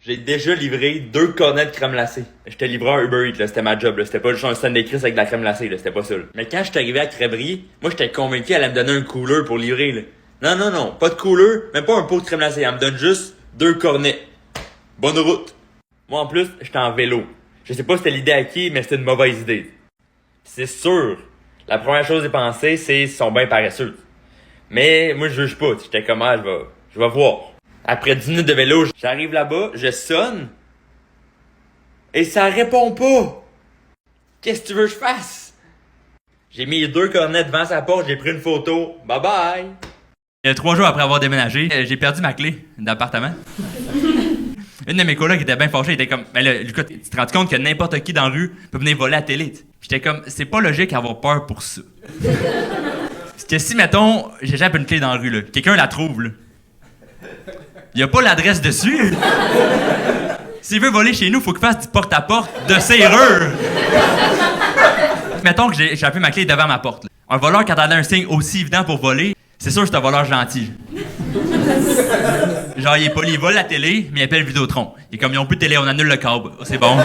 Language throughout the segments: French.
J'ai déjà livré 2 cornets de crème glacée. J'étais livreur Uber Eats, là, c'était ma job, là. C'était pas juste un stand d'écrit avec de la crème glacée, là. C'était pas ça, là. Mais quand j'étais arrivé à crèverie, moi j'étais convaincu qu'elle allait me donner un cooler pour livrer, là. Non, pas de cooler, même pas un pot de crème glacée. Elle me donne juste 2 cornets. Bonne route. Moi en plus, j'étais en vélo. Je sais pas si c'était l'idée à qui, mais c'était une mauvaise idée. C'est sûr. La première chose à penser, c'est qu'ils sont bien paresseux. Mais moi je juge pas, j'étais comme je vais voir. Après 10 minutes de vélo, j'arrive là-bas, je sonne. Et ça répond pas. Qu'est-ce que tu veux que je fasse? J'ai mis 2 cornets devant sa porte, j'ai pris une photo. Bye bye! 3 jours après avoir déménagé, j'ai perdu ma clé d'appartement. Une de mes colocs était bien fâchée, elle était comme, ben là, Lucas, tu te rends compte que n'importe qui dans la rue peut venir voler la télé? J'étais comme, c'est pas logique d'avoir peur pour ça. Parce que si, mettons, j'échappe une clé dans la rue, là, quelqu'un la trouve, là. Y a pas l'adresse dessus. S'il veut voler chez nous, faut qu'il fasse du porte-à-porte de serrure. Mettons que j'ai échappé ma clé devant ma porte, là. Un voleur, quand elle a un signe aussi évident pour voler, c'est sûr que c'est un voleur gentil. Genre, il est poli, il vole la télé, mais il appelle Vidéotron. Et comme ils ont plus de télé, on annule le câble. Oh, c'est bon.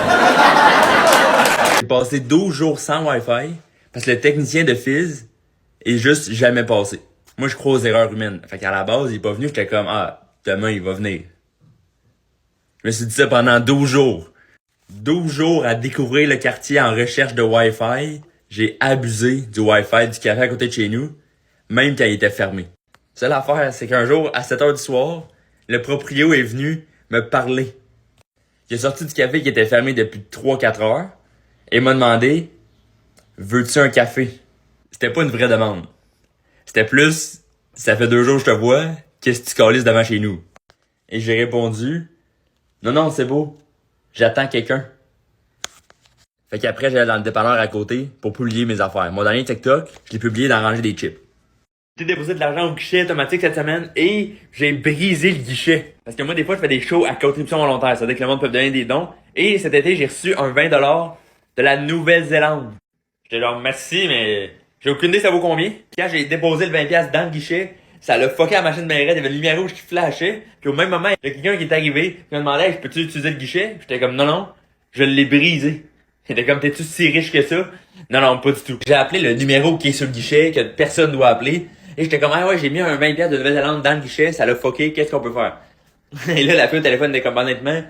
J'ai passé 12 jours sans Wi-Fi parce que le technicien de Fizz est juste jamais passé. Moi, je crois aux erreurs humaines. Fait qu'à la base, il est pas venu, j'étais comme, demain, il va venir. Je me suis dit ça pendant 12 jours. 12 jours à découvrir le quartier en recherche de Wi-Fi. J'ai abusé du Wi-Fi du café à côté de chez nous, même quand il était fermé. Seule affaire, c'est qu'un jour, à 7 h du soir, le proprio est venu me parler. Il est sorti du café qui était fermé depuis 3-4 heures et m'a demandé « Veux-tu un café? » C'était pas une vraie demande. C'était plus « Ça fait 2 jours que je te vois, qu'est-ce que tu calisses devant chez nous? » Et j'ai répondu « Non, c'est beau, j'attends quelqu'un. » Fait qu'après, j'allais dans le dépanneur à côté pour publier mes affaires. Mon dernier TikTok, je l'ai publié dans ranger des chips. J'ai déposé de l'argent au guichet automatique cette semaine et j'ai brisé le guichet. Parce que moi, des fois, je fais des shows à contribution volontaire. C'est-à-dire que le monde peut me donner des dons. Et cet été, j'ai reçu un 20$ de la Nouvelle-Zélande. J'étais genre, merci, mais j'ai aucune idée ça vaut combien. Quand j'ai déposé le 20$ dans le guichet, ça l'a fucké à la machine de mairette. Il y avait une lumière rouge qui flashait. Puis au même moment, il y a quelqu'un qui est arrivé qui m'a demandé, hey, peux-tu utiliser le guichet? J'étais comme, non, je l'ai brisé. Il était comme, t'es-tu si riche que ça? Non, pas du tout. J'ai appelé le numéro qui est sur le guichet, que personne doit appeler. Et j'étais comme, j'ai mis un 20$ de Nouvelle-Zélande dans le guichet, ça l'a fucké, qu'est-ce qu'on peut faire? Et là, la fille au téléphone était comme, honnêtement,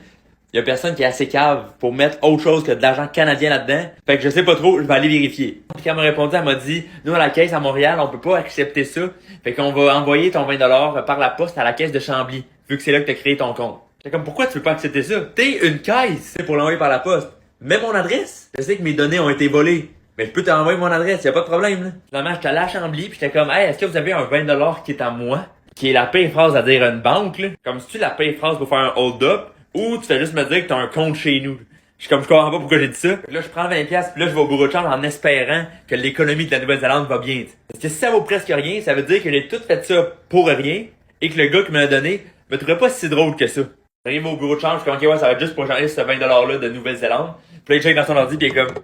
y a personne qui est assez cave pour mettre autre chose que de l'argent canadien là-dedans. Fait que je sais pas trop, je vais aller vérifier. Puis quand elle m'a répondu, elle m'a dit, nous à la caisse à Montréal, on peut pas accepter ça. Fait qu'on va envoyer ton 20$ par la poste à la caisse de Chambly, vu que c'est là que t'as créé ton compte. J'étais comme, pourquoi tu veux pas accepter ça? T'es une caisse, c'est pour l'envoyer par la poste. Mets mon adresse. Je sais que mes données ont été volées. Mais je peux t'envoyer mon adresse, y a pas de problème, là. Finalement, j'étais allé à Chambly pis j'étais comme, hey, est-ce que vous avez un 20$ qui est à moi? Qui est la pire phrase à dire à une banque, là. Comme si tu la pire phrase pour faire un hold-up, ou tu fais juste me dire que t'as un compte chez nous. Je comprends pas pourquoi j'ai dit ça. Là, je prends 20$ pis là, je vais au bureau de change en espérant que l'économie de la Nouvelle-Zélande va bien. Parce que si ça vaut presque rien, ça veut dire que j'ai tout fait ça pour rien, et que le gars qui me l'a donné me trouverait pas si drôle que ça. J'arrive au bureau de change, je suis comme, ok, ça va être juste pour changer ce 20$ là de Nouvelle-Zélande. Puis là, il check dans son ordi pis il est comme,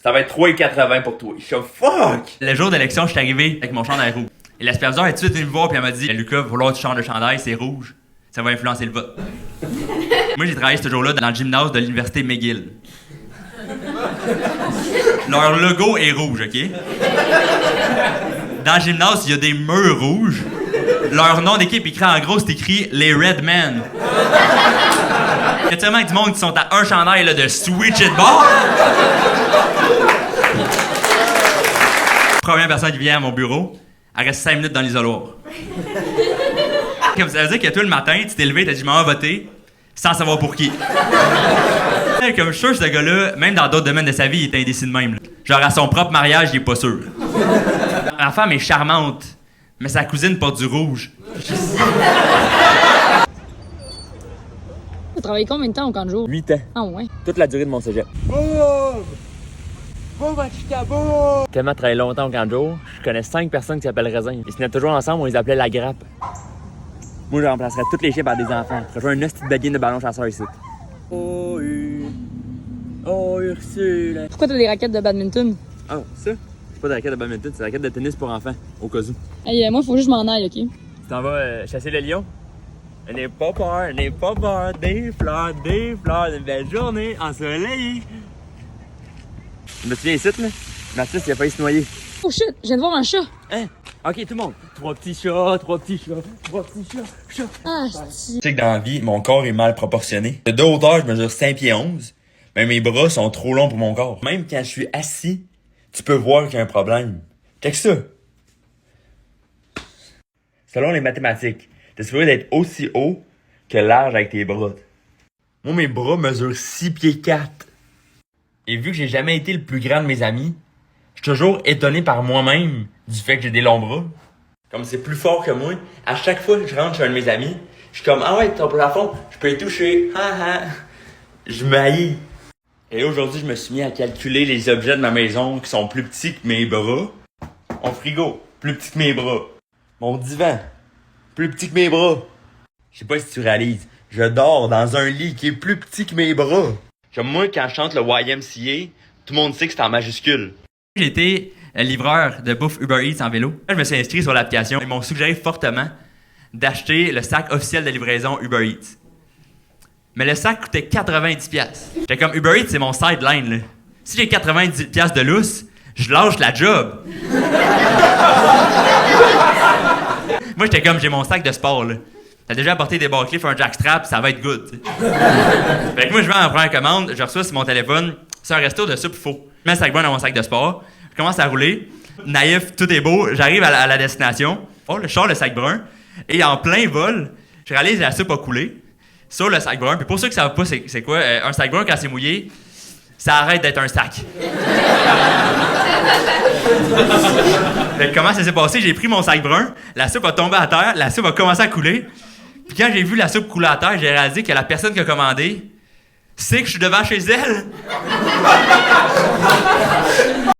ça va être 3,80 pour toi. Je suis comme, fuck! Le jour d'élection, je suis arrivé avec mon chandail rouge. Et la superviseure est tout de suite venue me voir puis elle m'a dit, Lucas, il va falloir que tu changes de chandail, c'est rouge. Ça va influencer le vote. Moi, j'ai travaillé ce jour-là dans le gymnase de l'université McGill. Leur logo est rouge, OK? Dans le gymnase, il y a des murs rouges. Leur nom d'équipe écrit en gros, c'est écrit les Red Men. Il y a tellement du monde qui sont à un chandail là, de switch it ball. Première personne qui vient à mon bureau, elle reste 5 minutes dans l'isoloir. Comme ça veut dire que toi, le matin, tu t'es levé, t'as dit « je m'en vais voter » sans savoir pour qui. Comme je suis sûr, ce gars-là, même dans d'autres domaines de sa vie, il est indécis de même. Là. Genre à son propre mariage, il est pas sûr. Ma femme est charmante, mais sa cousine porte du rouge. Tu travailles combien de temps au camp de jour? 8 ans. Ah ouais? Toute la durée de mon cégep. Tellement travaillé longtemps au camp de jour, je connais 5 personnes qui s'appellent Raisin. Ils se tenaient toujours ensemble, on les appelait la grappe. Moi, je remplacerais toutes les chiens par des enfants. Je ferais un hostie de baguine de ballon chasseur ici. Oh, Ursule. Pourquoi t'as des raquettes de badminton? Ah, ça? C'est pas des raquettes de badminton, c'est des raquettes de tennis pour enfants, au cas où. Hey, moi, faut juste que je m'en aille, OK? Tu t'en vas chasser le lion? N'aie pas peur, des fleurs, une belle journée ensoleillée. Me souviens ici, là? Narcisse, il a failli se noyer. Oh shit, je viens de voir un chat. Hein? Ok, tout le monde. Trois petits chats. Ah, c'est... Tu sais que dans la vie, mon corps est mal proportionné. De hauteur, je mesure 5 pieds 11, mais mes bras sont trop longs pour mon corps. Même quand je suis assis, tu peux voir qu'il y a un problème. Check ça. Selon les mathématiques, t'es supposé d'être aussi haut que large avec tes bras. Moi, mes bras mesurent 6 pieds 4. Et vu que j'ai jamais été le plus grand de mes amis, je suis toujours étonné par moi-même du fait que j'ai des longs bras. Comme c'est plus fort que moi, à chaque fois que je rentre chez un de mes amis, je suis comme « Ah ouais, ton plafond, je peux y toucher. Ha ha. » Je m'haïs. Et là, aujourd'hui, je me suis mis à calculer les objets de ma maison qui sont plus petits que mes bras. Mon frigo, plus petit que mes bras. Mon divan, plus petit que mes bras. Je sais pas si tu réalises, je dors dans un lit qui est plus petit que mes bras. Comme moi, quand je chante le YMCA, tout le monde sait que c'est en majuscule. J'ai été livreur de bouffe Uber Eats en vélo. Je me suis inscrit sur l'application. Ils m'ont suggéré fortement d'acheter le sac officiel de livraison Uber Eats. Mais le sac coûtait 90$. J'étais comme Uber Eats, c'est mon sideline, là. Si j'ai 90$ de lousse, je lâche la job. Moi, j'étais comme, j'ai mon sac de sport, là. T'as déjà apporté des Barclays, un jackstrap, ça va être good, t'sais. Fait que moi, je vais en première commande, je reçois sur mon téléphone, c'est un resto de soupe faux. Je mets le sac brun dans mon sac de sport, je commence à rouler, naïf, tout est beau, j'arrive à la destination, je sors le sac brun, et en plein vol, je réalise que la soupe a coulé sur le sac brun. Puis pour ceux qui savent pas c'est quoi, un sac brun, quand c'est mouillé, ça arrête d'être un sac. Fait que comment ça s'est passé? J'ai pris mon sac brun, la soupe a tombé à terre, la soupe a commencé à couler. Puis quand j'ai vu la soupe couler à terre, j'ai réalisé que la personne qui a commandé sait que je suis devant chez elle.